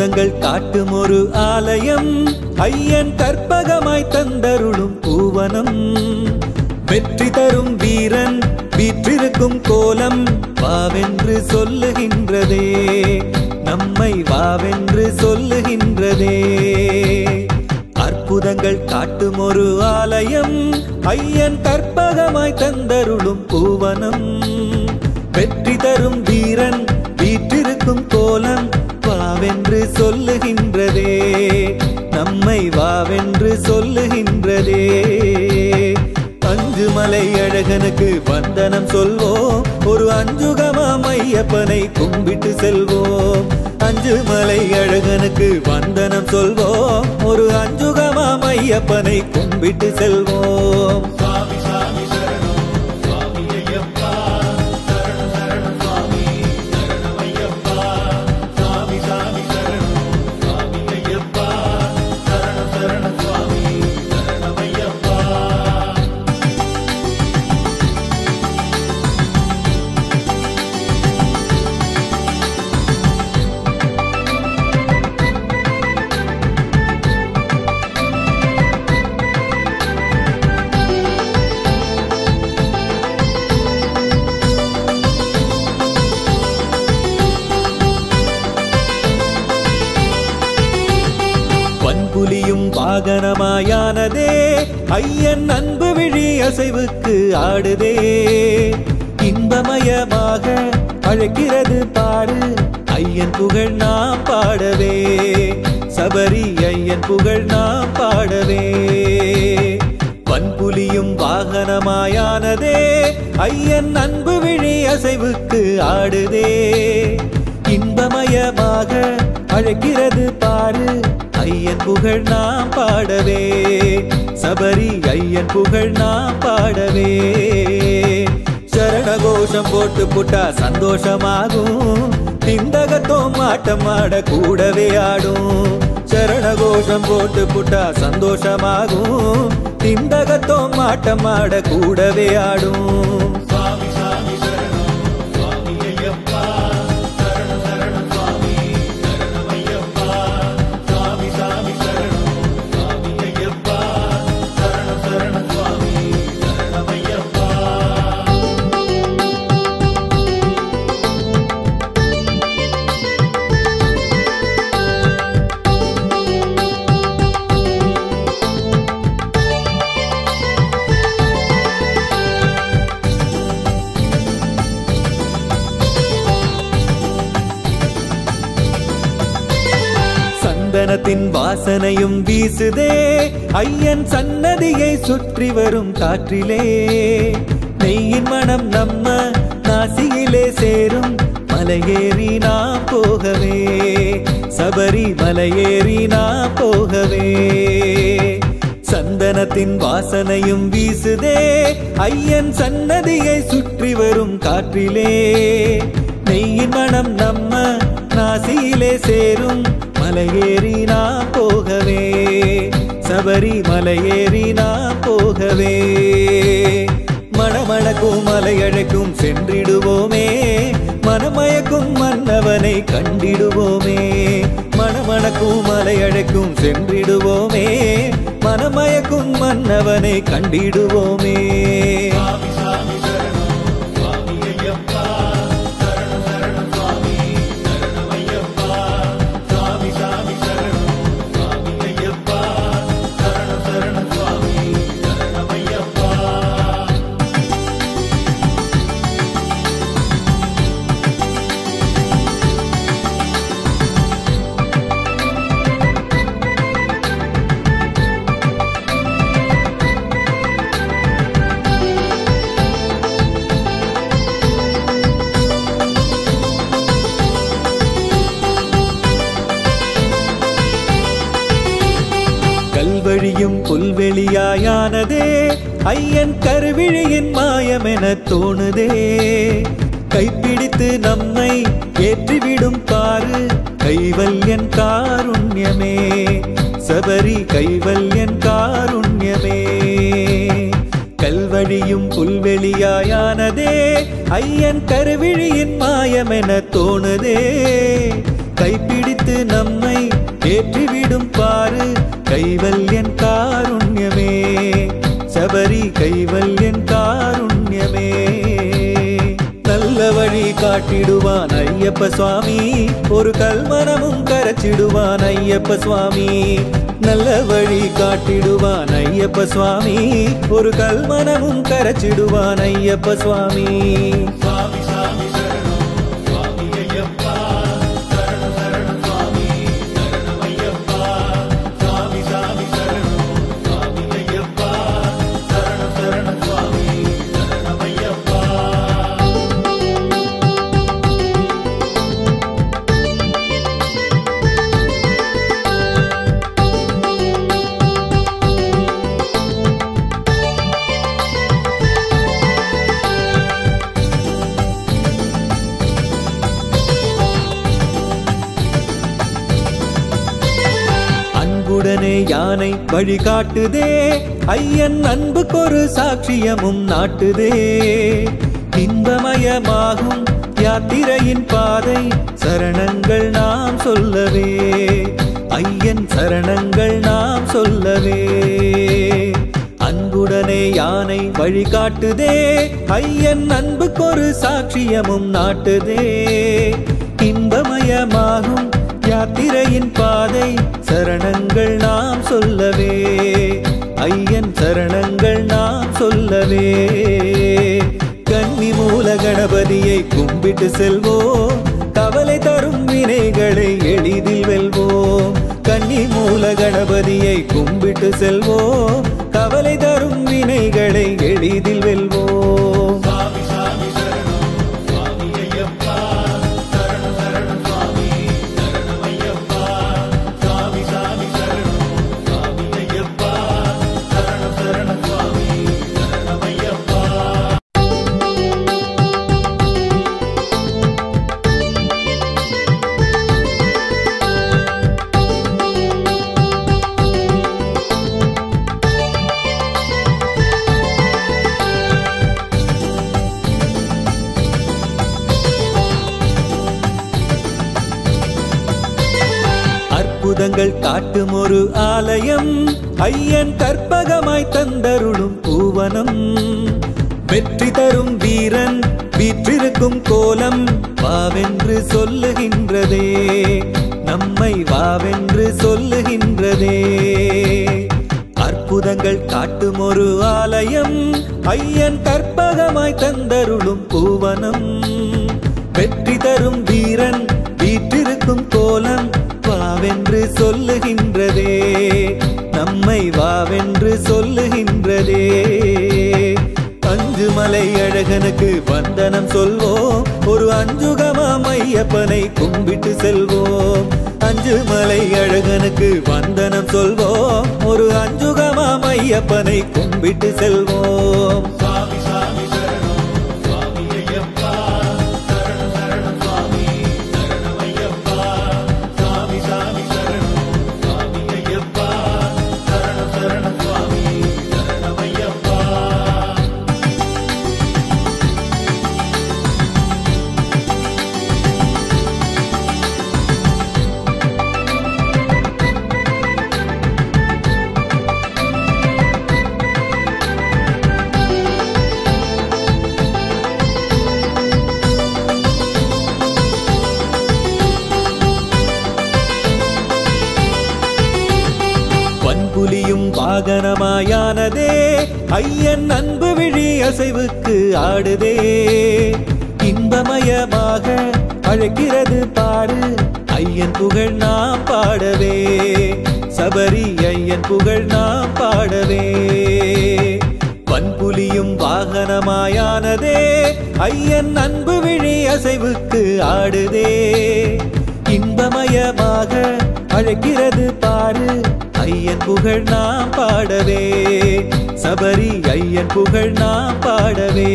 அற்புதங்கள் காட்டும் ஒரு ஆலயம் ஐயன் கற்பகமாய் தந்தருளும் பூவனம் வெற்றி தரும் வீரன் வீற்றிருக்கும் கோலம் வாவென்று சொல்லுகின்றதே நம்மை வாவென்று சொல்லுகின்றதே அற்புதங்கள் காட்டும் ஒரு ஆலயம் ஐயன் கற்பகமாய் தந்தருளும் பூவனம் வெற்றி தரும் வீரன் வீற்றிருக்கும் கோலம் வாவென்று சொல்லுகின்றதே நம்மை வாவென்று சொல்லுகின்றதே அஞ்சுமலை அழகனுக்கு வந்தனம் சொல்வோம் ஒரு அஞ்சுகமாம் ஐயப்பனை கும்பிட்டு செல்வோம் அஞ்சுமலை அழகனுக்கு வந்தனம் சொல்வோம் ஒரு அஞ்சுகமாம் ஐயப்பனை கும்பிட்டு செல்வோம் புலியும் வாகனமாயானதே ஐயன் அன்பு விழி அசைவுக்கு ஆடுதே இன்பமயமாக அழைக்கிறது பாடு ஐயன் புகழ் நாம் பாடவே சபரி ஐயன் புகழ் நாம் பாடவே வன்புலியும் வாகனமாயானதே ஐயன் அன்பு விழி அசைவுக்கு ஆடுதே இன்பமயமாக அழைக்கிறது பாடு ஐயன் புகழ் நாம் பாடவே சபரி ஐயன் புகழ் நாம் பாடவே சரண கோஷம் போட்டு புட்டா சந்தோஷமாகும் திண்டகத்தோம் ஆட்டம் ஆட கூடவே ஆடும் சரண கோஷம் போட்டு புட்டா சந்தோஷமாகும் திண்டகத்தோம் ஆட்டம் ஆட கூடவே ஆடும் சந்தனத்தின் வாசனையும் வீசுதே ஐயன் சன்னதியை சுற்றி வரும் காற்றிலே நெய்யின் மனம் நம்ம நாசியிலே சேரும் மலையேறி நாம் போகவே சபரி மலையேறி நாம் போகவே சந்தனத்தின் வாசனையும் வீசுதே ஐயன் சன்னதியை சுற்றி வரும் காற்றிலே நெய்யின் மனம் நம்ம நாசியிலே சேரும் மலையேறி நாம் போகவே சபரி மலையேறி நாம் போகவே மணமணக்கும் மலையழைக்கும் சென்றிடுவோமே மனமயக்கும் மன்னவனை கண்டிடுவோமே மணமணக்கும் மலையழைக்கும் சென்றிடுவோமே மனமயக்கும் மன்னவனை கண்டிடுவோமே கல்வழியும் புல்வெளியாயானதே ஐயன் கருவிழியின் மாயமென தோணுதே கைப்பிடித்து நம்மை ஏற்றிவிடும் பாரு கைவல்யன் காருண்யமே சபரி கைவல்யன் காருண்யமே கல்வழியும் புல்வெளியாயானதே ஐயன் கருவிழியின் மாயமென தோணுதே கைப்பிடித்து நம்மை கைவல்யன் காருண்யமே சபரி கைவல்யன் காருண்யமே நல்ல வழி காட்டிடுவான் ஐயப்ப சுவாமி ஒரு கல்மனமும் கரைச்சிடுவான் ஐயப்ப சுவாமி நல்ல வழி காட்டிடுவான் ஐயப்ப சுவாமி ஒரு கல்மனமும் கரைச்சிடுவான் ஐயப்ப சுவாமி சுவாமி சுவாமி சரணம் சுவாமி ஐயப்பா சரணம் சரணம் சுவாமி சரணம் ஐயப்பா சுவாமி சுவாமி சரணம் சுவாமி ஐயப்பா சரணம் சரணம் சுவாமி சரணம் ஐயப்பா அன்புடனே யானை வழிகாட்டுதே ஐயன் அன்புக்கொரு சாட்சியமும் நாட்டுதே இன்பமயமாகும் யாத்திரையின் பாதை சரணங்கள் நாம் சொல்லவே ஐயன் சரணங்கள் நாம் சொல்லவே அன்புடனே யானை வழிகாட்டுதே ஐயன் அன்புக்கொரு சாட்சியமும் நாட்டுதே இன்பமயமாகும் யாத்திரையின் பாதை சரணங்கள் நாம் சொல்லவே ஐயன் சரணங்கள் நாம் சொல்லவே கன்னி மூல கணபதியை கும்பிட்டு செல்வோம் கவலை தரும் வினைகளை எளிதில் வெல்வோம் கன்னி மூல கணபதியை கும்பிட்டு செல்வோம் கவலை தரும் வினைகளை எளிதில் வெல்வோம் சுவாமி சுவாமி சரணம் சுவாமி ஐயப்பா சரணம் சரணம் சுவாமி சரணம் ஐயப்பா சுவாமி சுவாமி சரணம் சுவாமி ஐயப்பா சரணம் சரணம் சுவாமி சரணம் ஐயப்பா அற்புதங்கள் காட்டும் ஒரு ஆலயம் ஐயன் கற்பகமாய் தந்தருளும் பூவனம் வெற்றி தரும் வீரன் வீற்றிருக்கும் கோலம் வாவென்று சொல்லுகின்றதே நம்மை வாவென்று சொல்லுகின்றதே அற்புதங்கள் காட்டும் ஒரு ஆலயம் ஐயன் கற்பகமாய் தந்தருளும் பூவனம் வெற்றி தரும் வீரன் வீற்றிருக்கும் கோலம் வாவென்று சொல்லுகின்றதே நம்மை வாவென்று சொல்லுகின்றதே அஞ்சு மலை அழகனுக்கு வந்தனம் சொல்வோம் ஒரு அஞ்சுகமாம் ஐயப்பனை கும்பிட்டு செல்வோம் அஞ்சு மலை அழகனுக்கு வந்தனம் சொல்வோம் ஒரு அஞ்சுகமாம் ஐயப்பனை கும்பிட்டு செல்வோம் சுவாமி சுவாமி சரணம் சுவாமி ஐயப்பா சரணம் சரணம் சுவாமி சரணம் ஐயப்பா சுவாமி சுவாமி சரணம் சுவாமி ஐயப்பா சரணம் சரணம் சுவாமி சரணம் ஐயப்பா புலியும் வாகனமாயானதே ஐயன் அன்பு விழி அசைவுக்கு ஆடுதே இன்பமயமாக அழைக்கிறது பாடு ஐயன் புகழ் நாம் பாடவே சபரி ஐயன் புகழ் நாம் பாடவே வன்புலியும் வாகனமாயானதே ஐயன் அன்பு விழி அசைவுக்கு ஆடுதே இன்பமயமாக அழைக்கிறது பாரு ஐயன் புகழ் நாம் பாடவே சபரி ஐயன் புகழ் நாம் பாடவே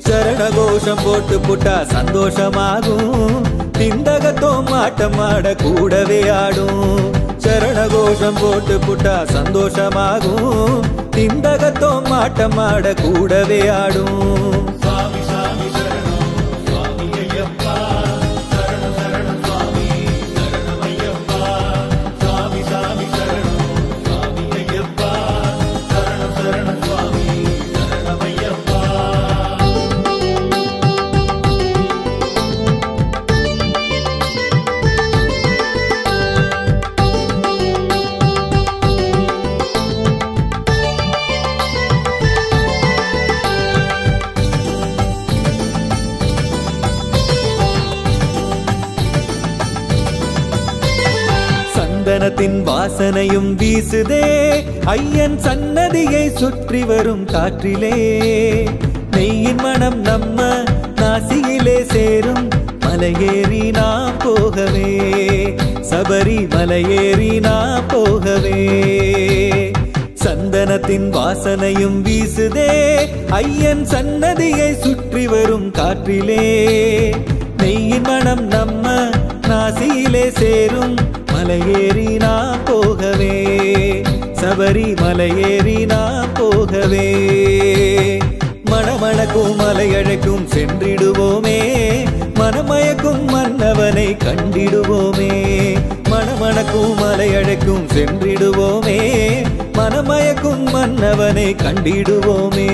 சரணகோஷம் போட்டு புட்டா சந்தோஷமாகும் திண்டகத்தோம் ஆட்டம் ஆட கூடவே ஆடும் சரணகோஷம் போட்டு புட்டா சந்தோஷமாகும் திண்டகத்தோம் ஆட்டம் ஆட கூடவே ஆடும் சுவாமி சுவாமி சரணம் சுவாமி ஐயப்பா சரணம் சரணம் சுவாமி சரணம் ஐயப்பா சுவாமி சுவாமி சந்தனத்தின் வாசனையும் வீசுதே ஐயன் சன்னதியை சுற்றி வரும் காற்றிலே நெய்யின் மனம் நம்ம நாசியிலே சேரும் மலையேறி நாம் போகவே சபரி மலையேறி நாம் போகவே சந்தனத்தின் வாசனையும் வீசுதே ஐயன் சன்னதியை சுற்றி வரும் காற்றிலே நெய்யின் மனம் நம்ம நாசியிலே சேரும் மலையேறி நாம் போகவே சபரி மலையேறி நாம் போகவே மணமணக்கும் மலையழைக்கும் சென்றிடுவோமே மனமயக்கும் மன்னவனை கண்டிடுவோமே மணமணக்கும் மலையழைக்கும் சென்றிடுவோமே மனமயக்கும் மன்னவனை கண்டிடுவோமே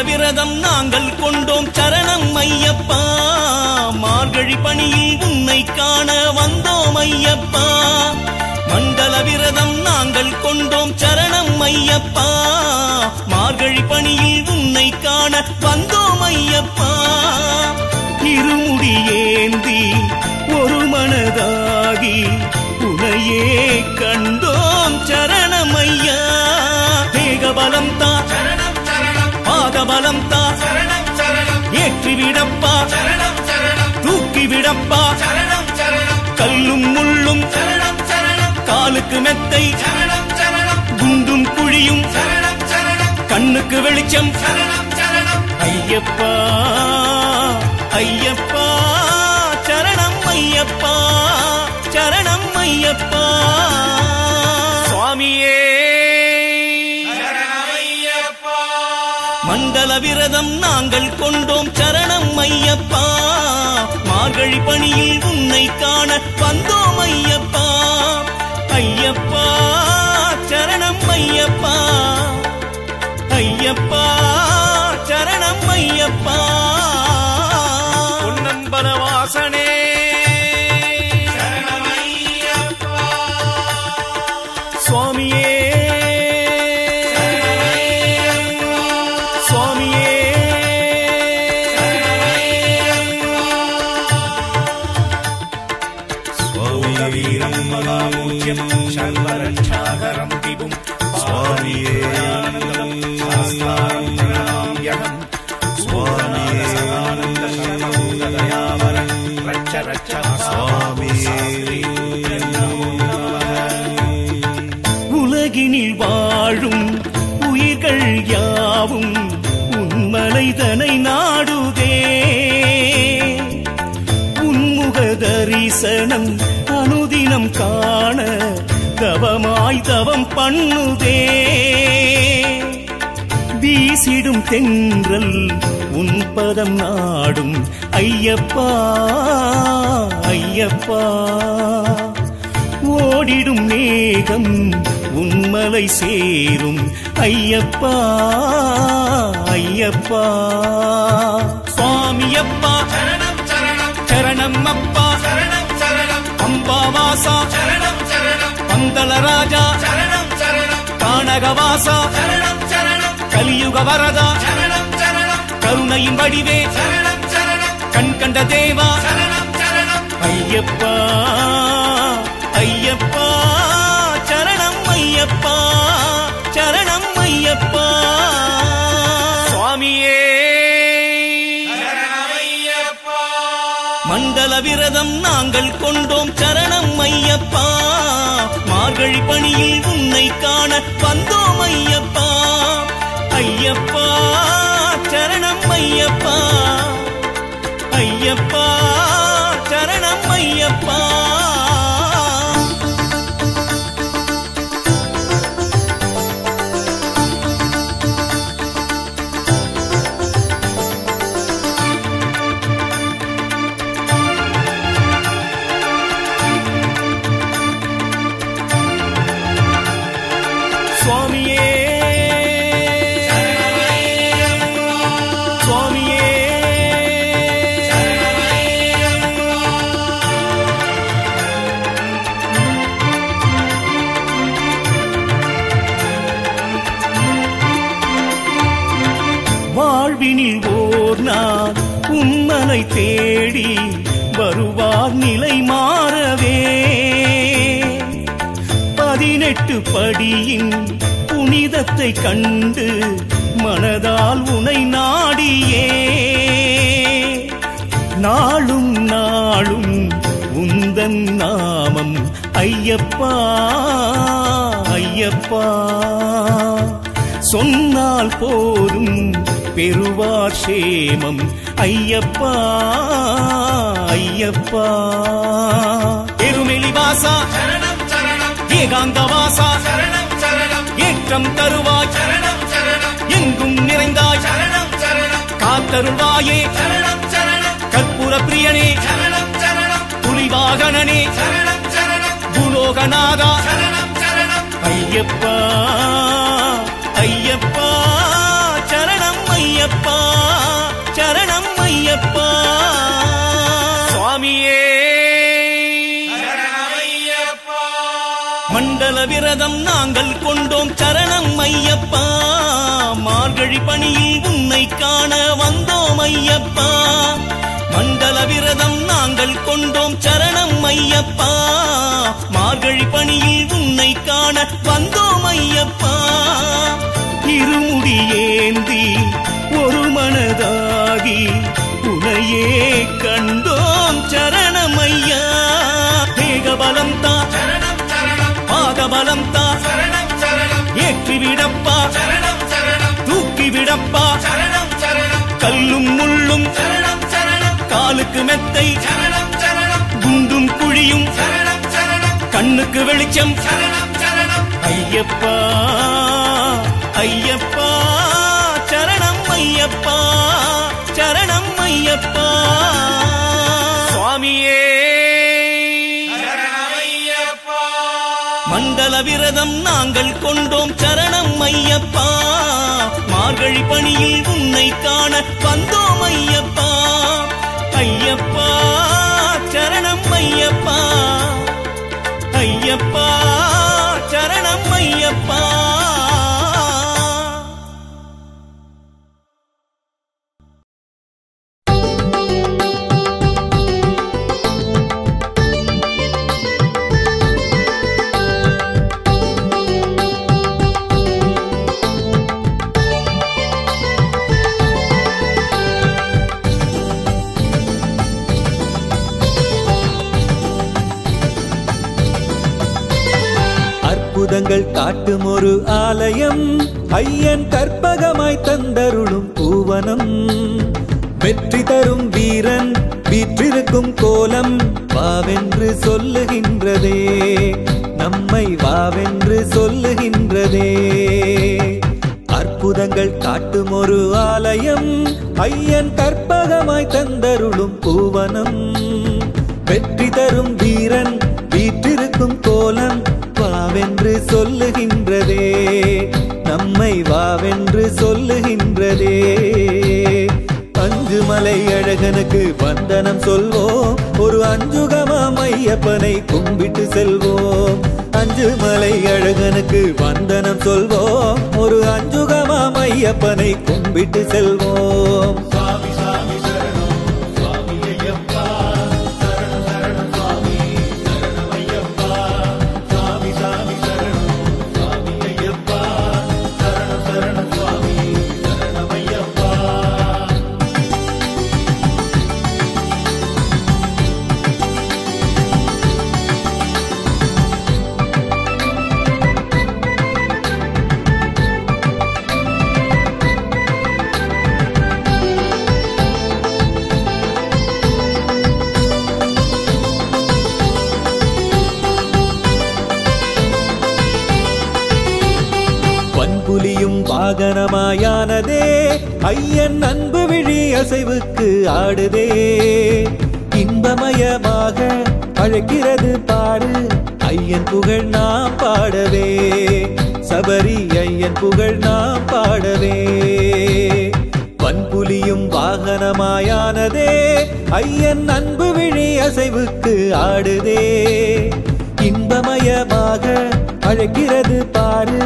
விரதம் நாங்கள் கொண்டோம் சரணம் ஐயப்பா மார்கழி பணியில் உன்னை காண வந்தோம் ஐயப்பா மண்டல விரதம் நாங்கள் கொண்டோம் சரணம் ஐயப்பா மார்கழி பணியில் உன்னை காண வந்தோம் ஐயப்பா இருமுடியேந்தி ஒரு மனதாகி உனையே கண்டோம் சரணம் ஐயா தேகபலம் தா பாதபலம் தா ஏற்றி விடப்பா தூக்கி விடப்பா கல்லும் முள்ளும் காலுக்கு மெத்தை குண்டும் குழியும் கண்ணுக்கு வெளிச்சம் ஐயப்பா ஐயப்பா சரணம் ஐயப்பா சரணம் ஐயப்பா சுவாமியே மண்டல விரதம் நாங்கள் கொண்டோம் சரணம் ஐயப்பா மார்கழி பணியில் உன்னை காண வந்தோம் ஐயப்பா ஐயப்பா சரணம் ஐயப்பா ஐயப்பா சரணம் ஐயப்பா பொன்னம்பல வாசனே சரணம் ஐயப்பா சுவாமியே சர்வரட்சாகரம் விபும் சுவாமியே சாஸ்தாரம் பிரணாம்யகம் சுவாமியே சதானந்த சரணமுதயாவரம் ரட்ச ரட்ச சுவாமியே உலகினில் வாழும் உயிர்கள் யாவும் உன்மலைதனை நாடுதே உன்முக தரிசனம் அனுதினம் காண தவமாய் தவம் பண்ணுதே வீசிடும் தென்றல் உன் பதம் நாடும் ஐயப்பா ஐயப்பா ஓடிடும் மேகம் உன்மலை சேரும் ஐயப்பா ஐயப்பா சுவாமியப்பா சரணம் சரணம் சரணம் அப்பா சரணம் சரணம் அம்பாவாசா சரணம் சரணம் பந்தல ராஜா சரணம் சரணம் கானகவாசா சரணம் சரணம் கலியுக வரதா சரணம் சரணம் கருணையின் வடிவே சரணம் சரணம் கண் கண்ட தேவா சரணம் சரணம் ஐயப்பா ஐயப்பா சரணம் ஐயப்பா சரணம் ஐயப்பா சுவாமியே மண்டல விரதம் நாங்கள் கொண்டோம் சரணம் ஐயப்பா மார்கழி பணியில் உன்னை காண வந்தோம் ஐயப்பா ஐயப்பா சரணம் ஐயப்பா, ஐயப்பா சரணம் ஐயப்பா. சுவாமியே சுவாமியே வாழ்வினில் ஓர் நாள் உம்மனை தேடி வருவார் நிலை மாறவே, 18 படியின் புனிதத்தை கண்டு மனதால் உனை நாடியே, நாளும் நாளும் உந்தன் நாமம் ஐயப்பா ஐயப்பா, சொன்னால் போதும் பெறுவார் சேமம் ஐயப்பா ஐயப்பா. எருமெலி வாசா சரணம் சரணம், ஏகாந்த வாசா சரணம் சரணம், ஏற்றம் தருவாய் சரணம் சரணம், எங்கும் நிறைந்தாய் சரணம் சரணம், காத்தருள்வாயே சரணம் சரணம், கற்பூர பிரியனே சரணம் சரணம், புலிவாகனனே சரணம் சரணம், பூலோகநாதா சரணம் சரணம், ஐயப்பா ஐயப்பா சரணம் ஐயப்பா சரணம் ஐயப்பா. சுவாமியே சரணம் ஐயப்பா. மண்டல விரதம் நாங்கள் கொண்டோம் சரணம் ஐயப்பா, மார்கழி பணியில் உன்னை காண வந்தோம் ஐயப்பா. மண்டல விரதம் நாங்கள் கொண்டோம் சரணம் ஐயப்பா, மார்கழி பணியில் உன்னை காண வந்தோம் ஐயப்பா. இருமுடி ஏந்தி ஒரு மனதாகி உனையே கண்டோம் சரணம் ஐயா. தேகபலம் தா சரணம் சரணம், பாதபலம் தா சரணம் சரணம், ஏற்றிவிடப்பா சரணம் சரணம், தூக்கிவிடப்பா சரணம் சரணம், கல்லும் முள்ளும் சரணம் சரணம், காலுக்கு மெத்தை சரணம் சரணம், குண்டும் குழியும் சரணம் சரணம், கண்ணுக்கு வெளிச்சம் சரணம் சரணம், ஐயப்பா ஐயப்பா சரணம் ஐயப்பா சரணம் ஐயப்பா. சுவாமியே சரணம் ஐயப்பா. மண்டல விரதம் நாங்கள் கொண்டோம் சரணம் ஐயப்பா, மார்கழி பணியில் உன்னை காண வந்தோம் ஐயப்பா. ஐயப்பா சரணம் ஐயப்பா, ஐயப்பா சரணம் ஐயப்பா. அற்புதங்கள் காட்டும் ஒரு ஆலயம், ஐயன் கற்பகமாய் தந்தருளும் பூவனம், வெற்றி தரும் வீரன் வீற்றிருக்கும் கோலம் வாவென்று சொல்லுகின்றதே, நம்மை வாவென்று சொல்லுகின்றதே. அற்புதங்கள் காட்டும் ஒரு ஆலயம், ஐயன் கற்பகமாய் தந்தருளும் பூவனம், வெற்றி தரும் வீரன் வீற்றிருக்கும் கோலம் வாவென்று சொல்லுகின்றதே, நம்மை வாவென்று சொல்லுகின்றதே. அஞ்சுமலை அழகனுக்கு வந்தனம் சொல்வோம், ஒரு அஞ்சுகமாம் ஐயப்பனை கும்பிட்டு செல்வோம். அஞ்சுமலை அழகனுக்கு வந்தனம் சொல்வோம், ஒரு அஞ்சுகமாம் ஐயப்பனை கும்பிட்டு செல்வோம். சுவாமி சுவாமி சரணம் சுவாமி ஐயப்பா, சரணம் சரணம் சுவாமி சரணம் ஐயப்பா. சுவாமி சுவாமி சரணம் சுவாமி ஐயப்பா, சரணம் சரணம் சுவாமி சரணம் ஐயப்பா. வாகனமாயானதே ஐயன் அன்பு விழி அசைவுக்கு ஆடுதே இன்பமயமாக அழைக்கிறது பாரு ஐயன் புகழ் நாம் பாடவே சபரி ஐயன் புகழ் நாம் பாடவே வன்புலியும் வாகனமாயானதே ஐயன் அன்பு விழி அசைவுக்கு ஆடுதே இன்பமயமாக அழைக்கிறது பாரு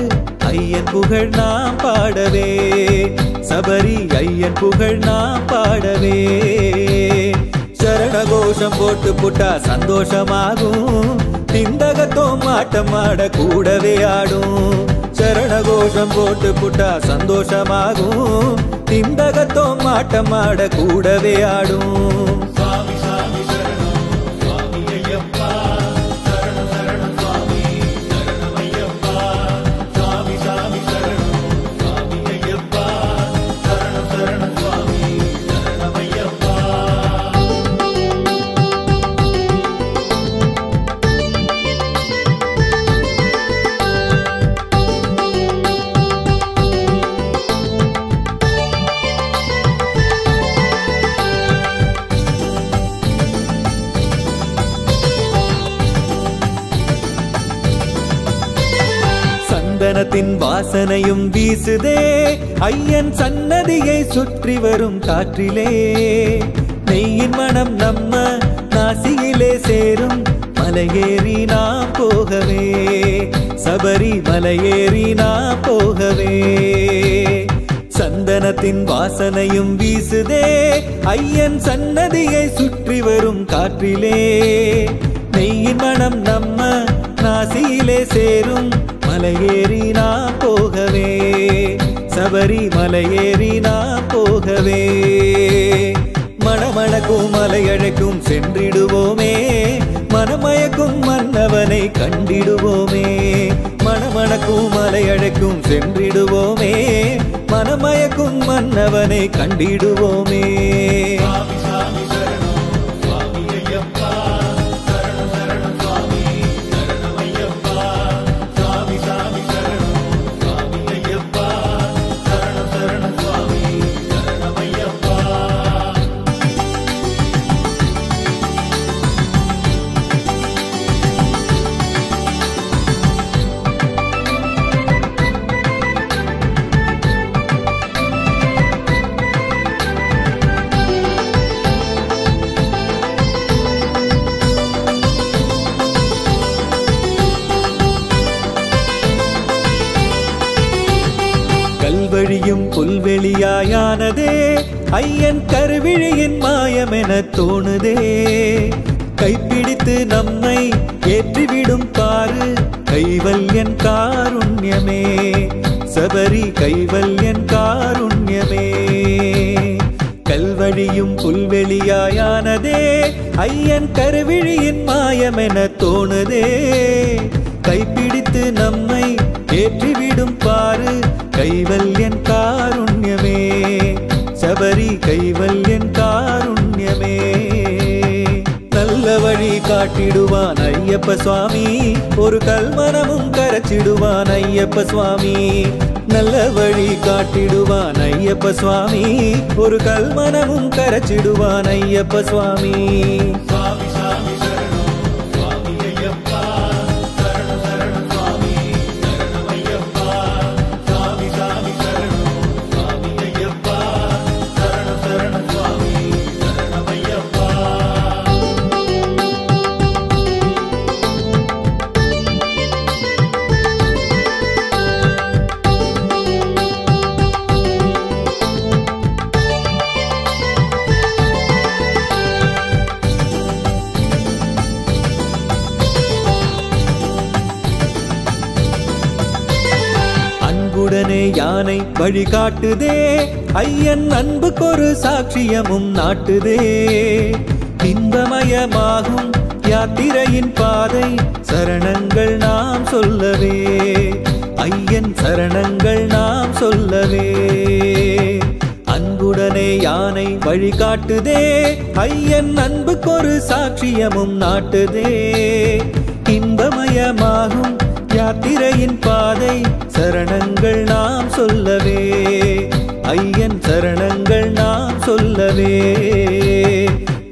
ஐயன் புகழ் நாம் பாடவே சபரி ஐயன் புகழ் நாம் பாடவே சரண கோஷம் போட்டு புட்டா சந்தோஷமாகும் திந்தகத்தோம் ஆட்டம் ஆட கூடவே ஆடும் சரண கோஷம் போட்டு புட்டா சந்தோஷமாகும் திந்தகத்தோம் ஆட்டம் ஆட கூடவே ஆடும் சுவாமி சாமி சரணம் சுவாமி ஐயப்பா சரணம் சரணம் சுவாமி சரணம் ஐயப்பா சுவாமி சாமி சரணம் சுவாமி ஐயப்பா சரணம் சரணம் சுவாமி சரணம் ஐயப்பா சந்தனத்தின் வாசனையும் வீசுதே ஐயன் சன்னதியை சுற்றி வரும் காற்றிலே நெய்யின் மனம் நம்ம நாசியிலே சேரும் மலையேறி நாம் போகவே சபரி மலையேறி நாம் போகவே சந்தனத்தின் வாசனையும் வீசுதே ஐயன் சன்னதியை சுற்றி வரும் காற்றிலே நெய்யின் மனம் நம்ம நாசியிலே சேரும் மலையேறி நாம் போகவே சபரி மலையேறி நாம் போகவே மணமணக்கும் மலையழைக்கும் சென்றிடுவோமே மனமயக்கும் மன்னவனை கண்டிடுவோமே மணமணக்கும் மலையழைக்கும் சென்றிடுவோமே மனமயக்கும் மன்னவனை கண்டிடுவோமே சுவாமி சாமி சரணம் சுவாமி ஐயப்பா சரணம் சரணம் சுவாமி சரணம் ஐயப்பா சுவாமி சாமி சரணம் சுவாமி ஐயப்பா சரணம் சரணம் சுவாமி சரணம் ஐயப்பா கல்வழியும் புல்வெளியாயானதே ஐயன் கருவிழியின் மாயமென தோணுதே கைப்பிடித்து நம்மை ஏற்றிவிடும் பாரு கைவல்யன் காருண்யமே சபரி கைவல்யன் காருண்யமே கல்வழியும் புல்வெளியாயானதே ஐயன் கருவிழியின் மாயமென தோணுதே கைப்பிடித்து நம்மை ஏற்றிவிடும் பாரு கைவல்யன் காருண்யமே சபரி கைவல்யன் காருண்யமே நல்ல வழி காட்டிடுவான் ஐயப்ப சுவாமி ஒரு கல்மனமும் கரைச்சிடுவான் ஐயப்ப சுவாமி நல்ல வழி காட்டிடுவான் ஐயப்ப சுவாமி ஒரு கல்மனமும் கரைச்சிடுவான் ஐயப்ப சுவாமி சுவாமி சாமி சரணம் சுவாமி ஐயப்பா சரணம் சரணம் சுவாமி சரணம் ஐயப்பா சுவாமி சாமி சரணம் சுவாமி ஐயப்பா சரணம் சரணம் சுவாமி சரணம் ஐயப்பா அன்புடனே யானை வழிகாட்டுதே ஐயன் அன்புக்கொரு சாட்சியமும் நாட்டுதே இன்பமயமாகும் யாத்திரையின் பாதை சரணங்கள் நாம் சொல்லவே ஐயன் சரணங்கள் நாம் சொல்லவே அன்புடனே யானை வழிகாட்டுதே ஐயன் அன்புக்கொரு சாட்சியமும் நாட்டுதே இன்பமயமாகும் யாத்திரையின் பாதை சரணங்கள் நாம் சொல்லவே ஐயன் சரணங்கள் நாம் சொல்லவே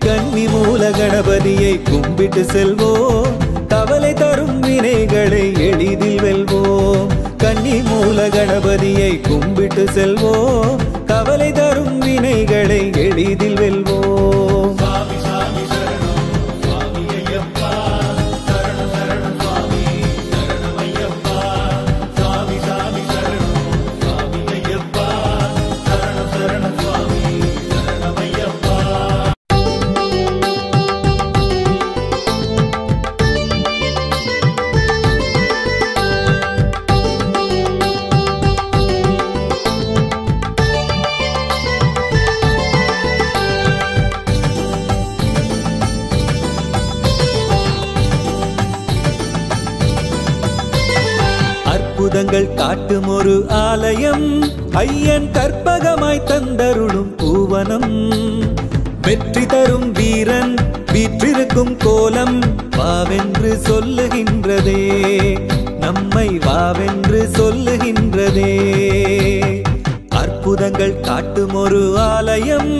கன்னி மூல கணபதியை கும்பிட்டு செல்வோம் கவலை தரும் வினைகளை எளிதில் வெல்வோம் கன்னி மூல கணபதியை கும்பிட்டு செல்வோம் கவலை தரும் வினைகளை எளிதில் வெல்வோம் அற்புதங்கள் காட்டும் ஒரு ஆலயம் ஐயன் கற்பகமாய் தந்தருளும் பூவனம் வெற்றி தரும் வீரன் வீற்றிருக்கும் கோலம் வாவென்று சொல்லுகின்றதே நம்மை வாவென்று சொல்லுகின்றதே அற்புதங்கள் காட்டும் ஒரு ஆலயம்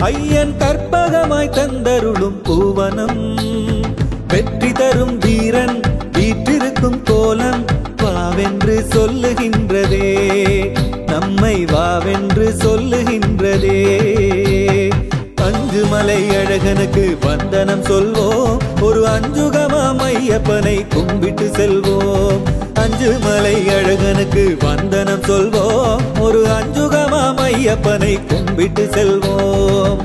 ஐயன் கற்பகமாய் தந்தருளும் பூவனம் வெற்றி தரும் வீரன் வீற்றிருக்கும் கோலம் வாவென்று சொல்லுகின்றதே நம்மை வாவென்று சொல்லுகின்றதே அஞ்சு மலை அழகனுக்கு வந்தனம் சொல்வோம் ஒரு அஞ்சுகமாம் ஐயப்பனை கும்பிட்டு செல்வோம் அஞ்சு மலை அழகனுக்கு வந்தனம் சொல்வோம் ஒரு அஞ்சுகமாம் ஐயப்பனை கும்பிட்டு செல்வோம்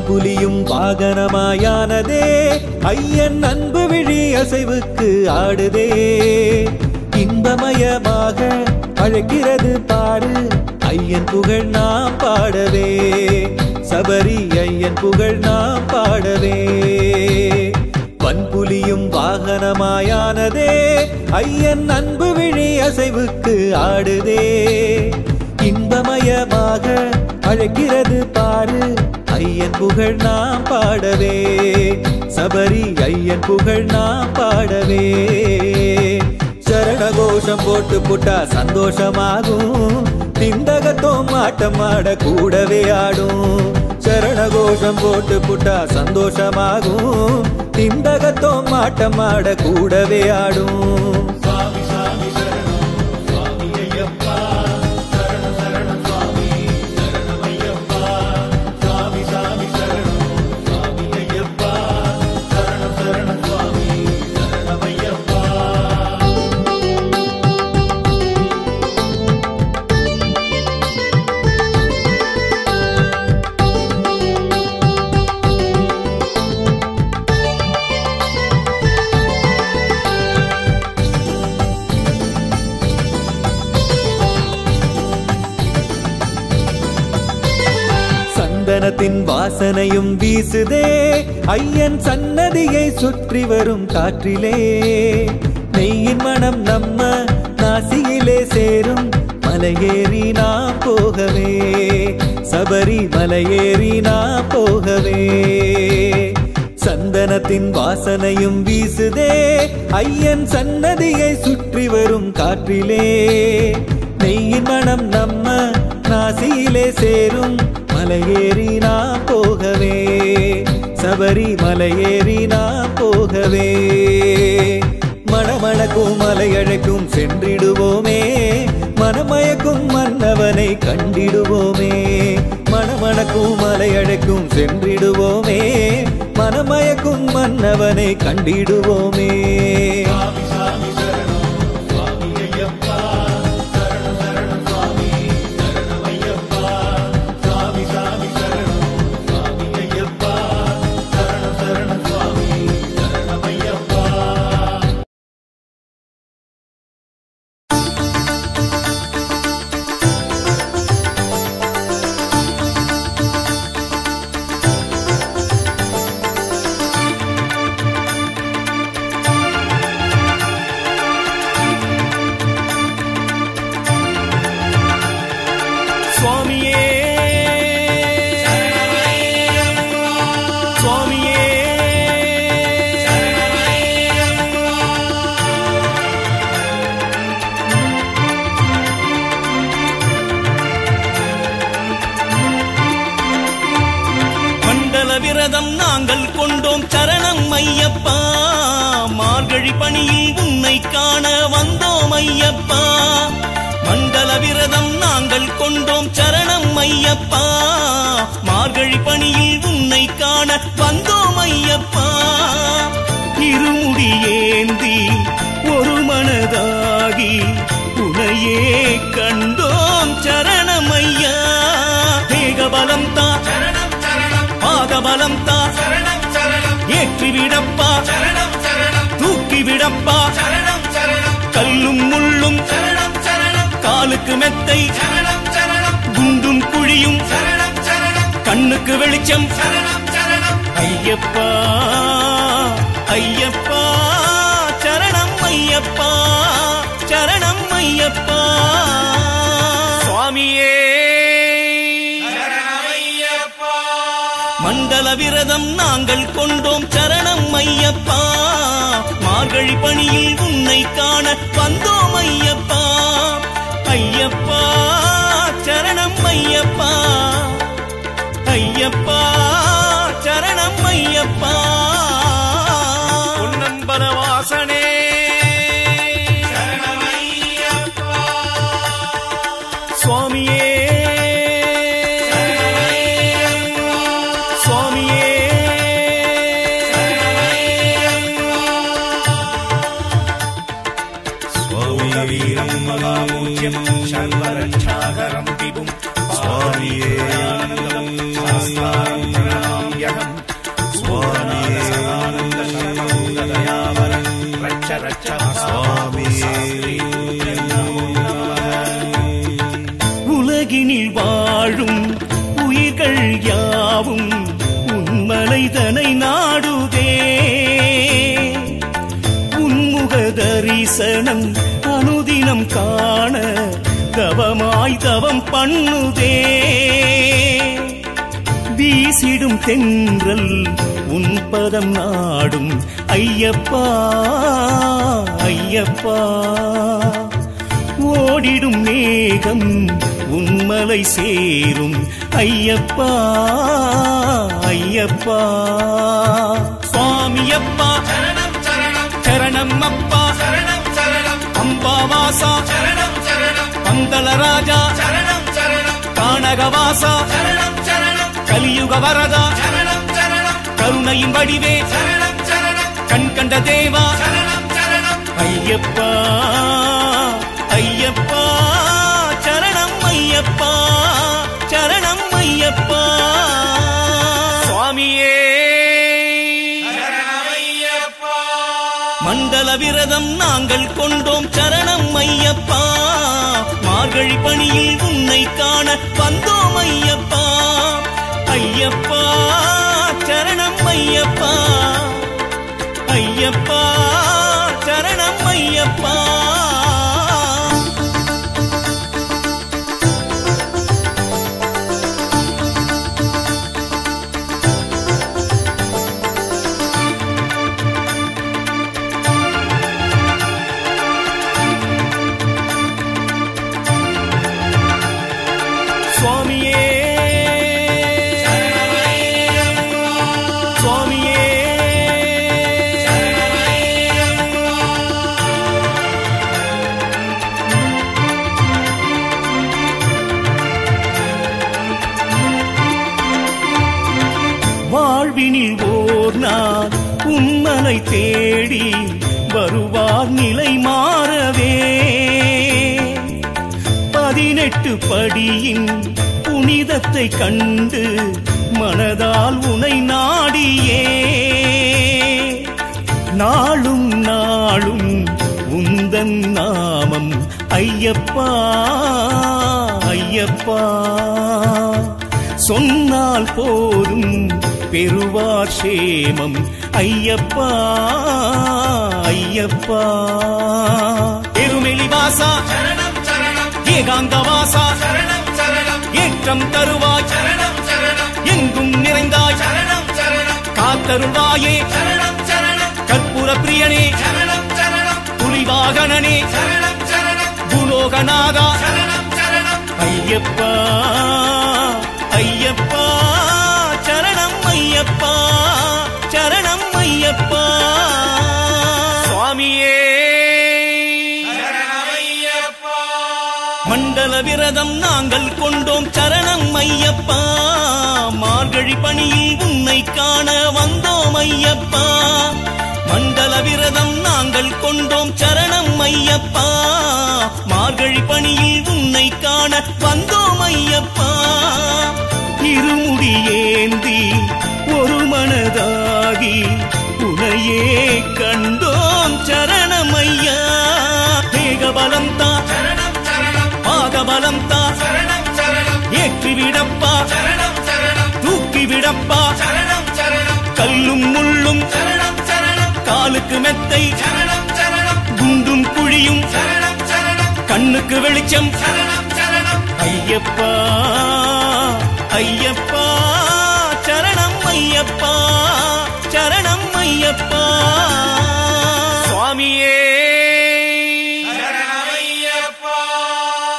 புலியும் வாகனமாயானதே ஐயன் அன்பு விழி அசைவுக்கு ஆடுதே இன்பமயமாக அழைக்கிறது பாரு ஐயன் புகழ் நாம் பாடவே சபரி ஐயன் புகழ் நாம் பாடவே வன்புலியும் வாகனமாயானதே ஐயன் அன்பு விழி அசைவுக்கு ஆடுதே இன்பமயமாக அழைக்கிறது பாரு ஐயன் புகழ் நாம் பாடவே சபரி ஐயன் புகழ் நாம் பாடவே சரண கோஷம் போட்டு புட்டா சந்தோஷமாகும் திண்டகத்தோம் ஆட்டம் ஆட கூடவே ஆடும் சரண கோஷம் போட்டு புட்டா சந்தோஷமாகும் திண்டகத்தோம் ஆட்டம் ஆட கூடவே ஆடும் சந்தனத்தின் வாசனையும் வீசுதே ஐயன் சன்னதியை சுற்றி வரும் காற்றிலே நெய்யின் மனம் நம்ம நாசியிலே சேரும் மலையேறி நாம் போகவே சபரி மலையேறி நாம் போகவே சந்தனத்தின் வாசனையும் வீசுதே ஐயன் சன்னதியை சுற்றி வரும் காற்றிலே நெய்யின் மனம் நம்ம நாசியிலே சேரும் மலையேறி நாம் போகவே சபரி மலையேறி நாம் போகவே மணமணக்கும் மலையழைக்கும் சென்றிடுவோமே மனமயக்கும் மன்னவனை கண்டிடுவோமே மணமணக்கும் மலையழைக்கும் சென்றிடுவோமே மனமயக்கும் மன்னவனை கண்டிடுவோமே ஐயப்பா மார்கழி பணியில் உன்னை காண வந்தோம் ஐயப்பா மண்டல விரதம் நாங்கள் கொண்டோம் சரணம் ஐயப்பா மார்கழி பணியில் உன்னை காண வந்தோம் ஐயப்பா இருமுடி ஏந்தி ஒரு மனதாகி உனையே கண்டோம் சரணம் ஐயா தேகபலம் தா பாதபலம் தா ஏற்றிவிடப்பா தூக்கிவிடப்பா கல்லும் முள்ளும் காலுக்கு மெத்தை குண்டும் குழியும் கண்ணுக்கு வெளிச்சம் ஐயப்பா ஐயப்பா சரணம் ஐயப்பா சரணம் ஐயப்பா சுவாமியே மண்டல விரதம் நாங்கள் கொண்டோம் சரணம் ஐயப்பா மார்கழி பணியில் உன்னை காண வந்தோம் ஐயப்பா ஐயப்பா சரணம் ஐயப்பா ஐயப்பா சரணம் ஐயப்பா பொன்னம்பல வாசனே சரணம் ஐயப்பா சுவாமியே வீரம் மகாபூஜ்யம் சர்வரட்சாகரம் விபும் சுவாமியே சாஸ்தாரம் பிரணாம்யகம் சுவாமியே சதானந்த சர்வபூததயாவரம் ரட்ச ரட்ச சுவாமியே உலகினில் வாழும் உயிர்கள் யாவும் உன்மலைதனை நாடுதே உன்முக தரிசனம் அனுதினம் காண தவமாய் தவம் பண்ணுதே வீசிடும் தென்றல் உன் பதம் நாடும் ஐயப்பா ஐயப்பா ஓடிடும் மேகம் உன்மலை சேரும் ஐயப்பா ஐயப்பா சுவாமியப்பா சரணம் அப்பா அம்பாவாசா பந்தல ராஜா கானகவாசா கலியுக வரதா கருணையின் வடிவே கண் கண்ட தேவா ஐயப்பா ஐயப்பா சரணம் ஐயப்பா சரணம் ஐயப்பா சுவாமியே மண்டல விரதம் நாங்கள் கொண்டோம் சரணம் ஐயப்பா மார்கழி பணியில் உன்னை காண வந்தோம் ஐயப்பா ஐயப்பா சரணம் ஐயப்பா ஐயப்பா சரணம் ஐயப்பா சுவாமியே சுவாமியே வாழ்வினில் ஓர் நாள் உம்மனை தேடி வருவார் நிலை மாறவே 18 படியின் புனிதத்தை கண்டு மனதால் உனை நாடியே நாளும் நாளும் உந்தன் நாமம் ஐயப்பா ஐயப்பா சொன்னால் போதும் பெறுவார் சேமம் ஐயப்பா ஐயப்பா எருமெலிவாசா ஏகாந்தவாசா ஏற்றம் தருவாய் எங்கும் நிறைந்தாய் காத்தருள்வாயே கற்பூர பிரியனே புலிவாகனனே பூலோகநாதா ஐயப்பா ஐயப்பா சரணம் ஐயப்பா சரணம் ஐயப்பா விரதம் நாங்கள் கொண்டோம் சரணம் ஐயப்பா மார்கழி பணியில் உன்னை காண வந்தோம் ஐயப்பா மண்டல விரதம் நாங்கள் கொண்டோம் சரணம் ஐயப்பா மார்கழி பணியில் உன்னை காண வந்தோம் ஐயப்பா இருமுடி ஏந்தி ஒரு மனதாகி உனையே கண்டோம் சரணம் ஐயா தேகபலம் தா பாதபலம் தா ஏற்றி விடப்பா தூக்கி விடப்பா கல்லும் முள்ளும் காலுக்கு மெத்தை குண்டும் குழியும் கண்ணுக்கு வெளிச்சம் ஐயப்பா ஐயப்பா சரணம் ஐயப்பா சரணம் ஐயப்பா சுவாமியே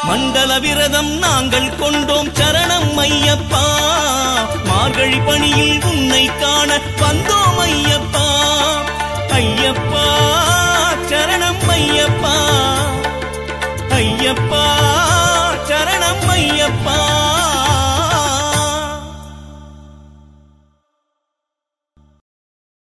மண்டல விரதம் நாங்கள் கொண்டோம் சரணம் ஐயப்பா மார்கழி பணியில் உன்னை காண வந்தோம் ஐயப்பா ஐயப்பா சரணம் ஐயப்பா ஐயப்பா சரணம் ஐயப்பா